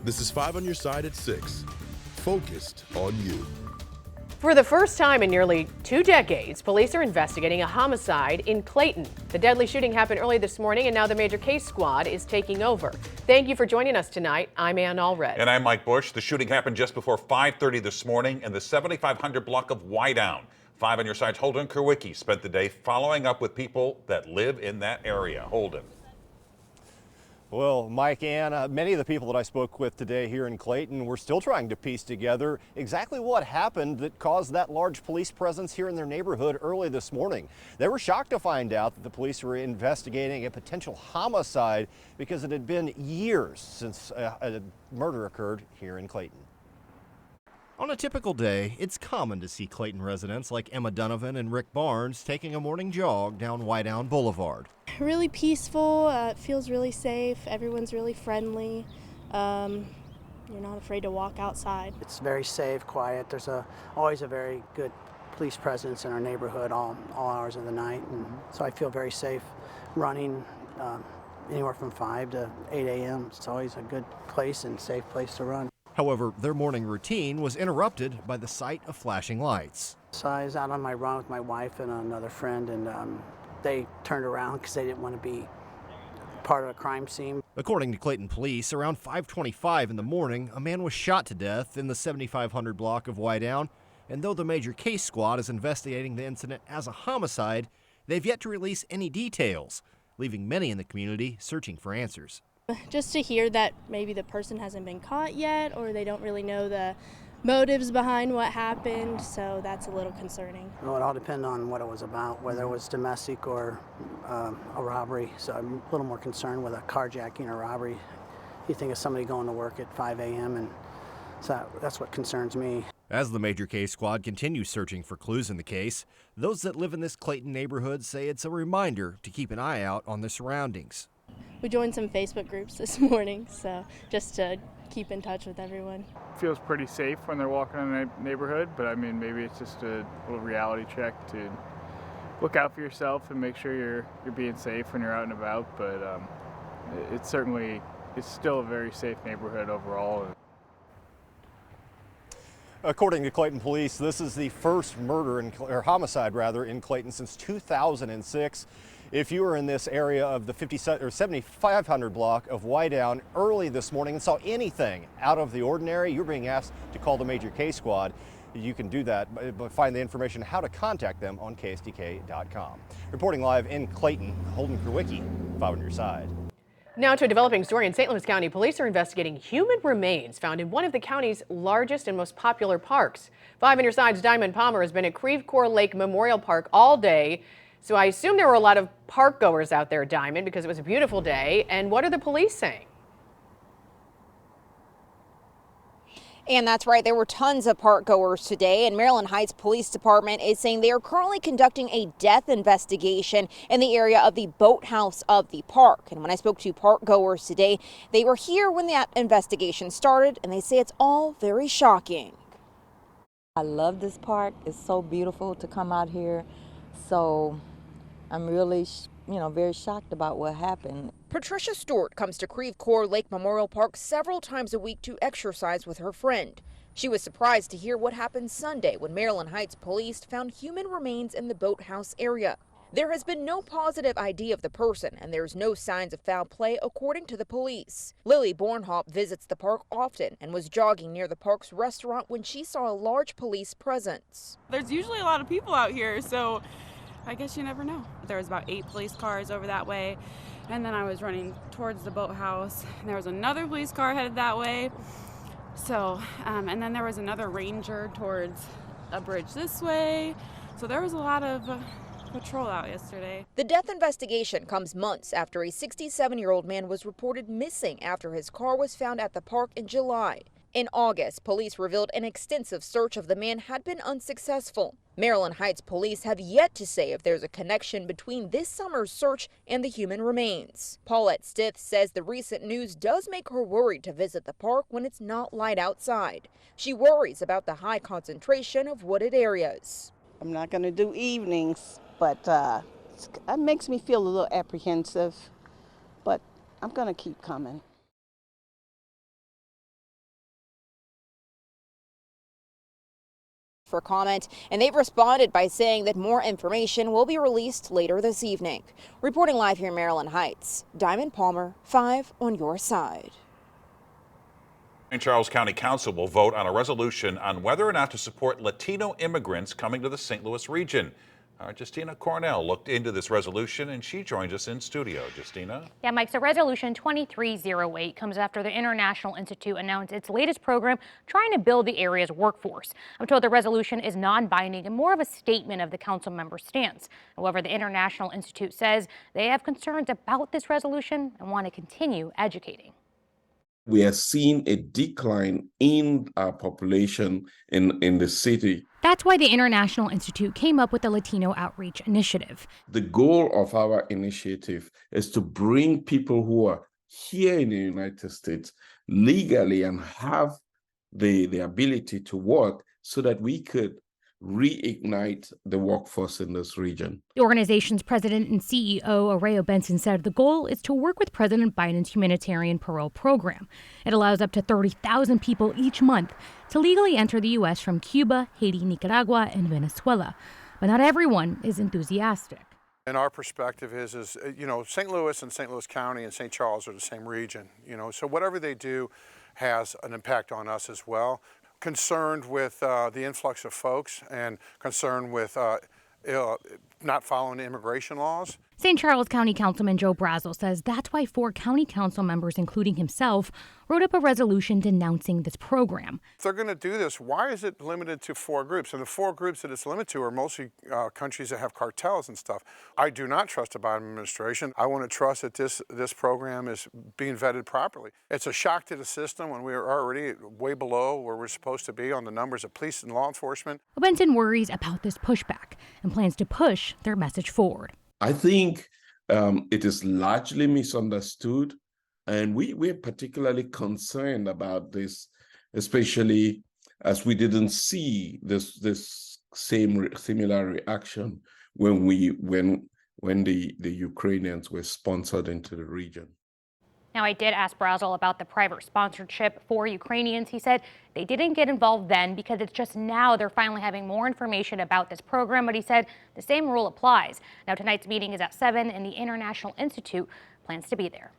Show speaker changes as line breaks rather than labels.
This is 5 on Your Side at 6. Focused on you.
For the first time in nearly 2 decades, police are investigating a homicide in Clayton. The deadly shooting happened early this morning, and now the major case squad is taking over. Thank you for joining us tonight. I'm Ann Allred.
And I'm Mike Bush. The shooting happened just before 5:30 this morning in the 7500 block of Wydown. 5 on Your Side's Holden Kerwicki spent the day following up with people that live in that area. Holden.
Well, Mike, Ann, many of the people that I spoke with today here in Clayton were still trying to piece together exactly what happened that caused that large police presence here in their neighborhood early this morning. They were shocked to find out that the police were investigating a potential homicide because it had been years since a murder occurred here in Clayton. On a typical day, it's common to see Clayton residents like Emma Donovan and Rick Barnes taking a morning jog down Wydown Boulevard.
Really peaceful, it feels really safe, everyone's really friendly. You're not afraid to walk outside.
It's very safe, quiet. There's always a very good police presence in our neighborhood all hours of the night, and so I feel very safe running anywhere from 5 to 8 a.m. It's always a good place and safe place to run.
However, their morning routine was interrupted by the sight of flashing lights.
So I was out on my run with my wife and another friend, and they turned around because they didn't want to be part of a crime scene.
According to Clayton police, around 5:25 in the morning, a man was shot to death in the 7500 block of Wydown, and though the major case squad is investigating the incident as a homicide, they've yet to release any details, leaving many in the community searching for answers.
Just to hear that maybe the person hasn't been caught yet, or they don't really know the motives behind what happened, so that's a little concerning.
Well, it all depends on what it was about, whether it was domestic or a robbery. So I'm a little more concerned with a carjacking or robbery. You think of somebody going to work at 5 a.m. and so that's what concerns me.
As the major case squad continues searching for clues in the case, those that live in this Clayton neighborhood say it's a reminder to keep an eye out on the surroundings.
We joined some Facebook groups this morning, so just to keep in touch with everyone.
Feels pretty safe when they're walking in the neighborhood, but I mean, maybe it's just a little reality check to look out for yourself and make sure you're being safe when you're out and about. But it's still a very safe neighborhood overall.
According to Clayton police, this is the first homicide in Clayton since 2006. If you were in this area of the 7500 block of Wydown early this morning and saw anything out of the ordinary, you're being asked to call the major case squad. You can do that, but find the information how to contact them on KSDK.com. Reporting live in Clayton, Holden Kerwicki, 5 on Your Side.
Now to a developing story in St. Louis County. Police are investigating human remains found in one of the county's largest and most popular parks. 5 on Your Side's Diamond Palmer has been at Creve Coeur Lake Memorial Park all day. So I assume there were a lot of park goers out there, Diamond, because it was a beautiful day. And what are the police saying?
And that's right. There were tons of park goers today, and Maryland Heights Police Department is saying they are currently conducting a death investigation in the area of the boathouse of the park. And when I spoke to park goers today, they were here when that investigation started, and they say it's all very shocking.
I love this park. It's so beautiful to come out here. So I'm really, very shocked about what happened.
Patricia Stewart comes to Creve Coeur Lake Memorial Park several times a week to exercise with her friend. She was surprised to hear what happened Sunday when Maryland Heights police found human remains in the boathouse area. There has been no positive ID of the person, and there's no signs of foul play, according to the police. Lily Bornhop visits the park often and was jogging near the park's restaurant when she saw a large police presence.
There's usually a lot of people out here, so I guess you never know. There was about 8 police cars over that way, and then I was running towards the boathouse, and there was another police car headed that way. So, and then there was another ranger towards a bridge this way. So there was a lot of patrol out yesterday.
The death investigation comes months after a 67-year-old man was reported missing after his car was found at the park in July. In August, police revealed an extensive search of the man had been unsuccessful. Maryland Heights police have yet to say if there's a connection between this summer's search and the human remains. Paulette Stith says the recent news does make her worried to visit the park when it's not light outside. She worries about the high concentration of wooded areas.
I'm not going to do evenings, but it makes me feel a little apprehensive, but I'm going to keep coming.
for comment, and they've responded by saying that more information will be released later this evening. Reporting live here in Maryland Heights, Diamond Palmer, 5 on your side.
St. Charles County Council will vote on a resolution on whether or not to support Latino immigrants coming to the St. Louis region. Justina Cornell looked into this resolution, and she joins us in studio. Justina?
Yeah, Mike, so Resolution 2308 comes after the International Institute announced its latest program trying to build the area's workforce. I'm told the resolution is non-binding and more of a statement of the council member's stance. However, the International Institute says they have concerns about this resolution and want to continue educating.
We are seeing a decline in our population in the city.
That's why the International Institute came up with the Latino Outreach Initiative.
The goal of our initiative is to bring people who are here in the United States legally and have the ability to work so that we could reignite the workforce in this region.
The organization's president and CEO, Areo Benson, said the goal is to work with President Biden's humanitarian parole program. It allows up to 30,000 people each month to legally enter the U.S. from Cuba, Haiti, Nicaragua, and Venezuela. But not everyone is enthusiastic.
And our perspective is St. Louis and St. Louis County and St. Charles are the same region, so whatever they do has an impact on us as well. Concerned with the influx of folks and concerned with not following the immigration laws.
St. Charles County Councilman Joe Brazel says that's why 4 county council members, including himself, wrote up a resolution denouncing this program.
If they're going to do this, why is it limited to 4 groups? And the 4 groups that it's limited to are mostly countries that have cartels and stuff. I do not trust the Biden administration. I want to trust that this program is being vetted properly. It's a shock to the system when we are already way below where we're supposed to be on the numbers of police and law enforcement.
Benson worries about this pushback and plans to push their message forward.
I think it is largely misunderstood, and we're particularly concerned about this, especially as we didn't see this similar reaction when the Ukrainians were sponsored into the region.
Now, I did ask Brazel about the private sponsorship for Ukrainians. He said they didn't get involved then because it's just now they're finally having more information about this program. But he said the same rule applies. Now, tonight's meeting is at 7, and the International Institute plans to be there.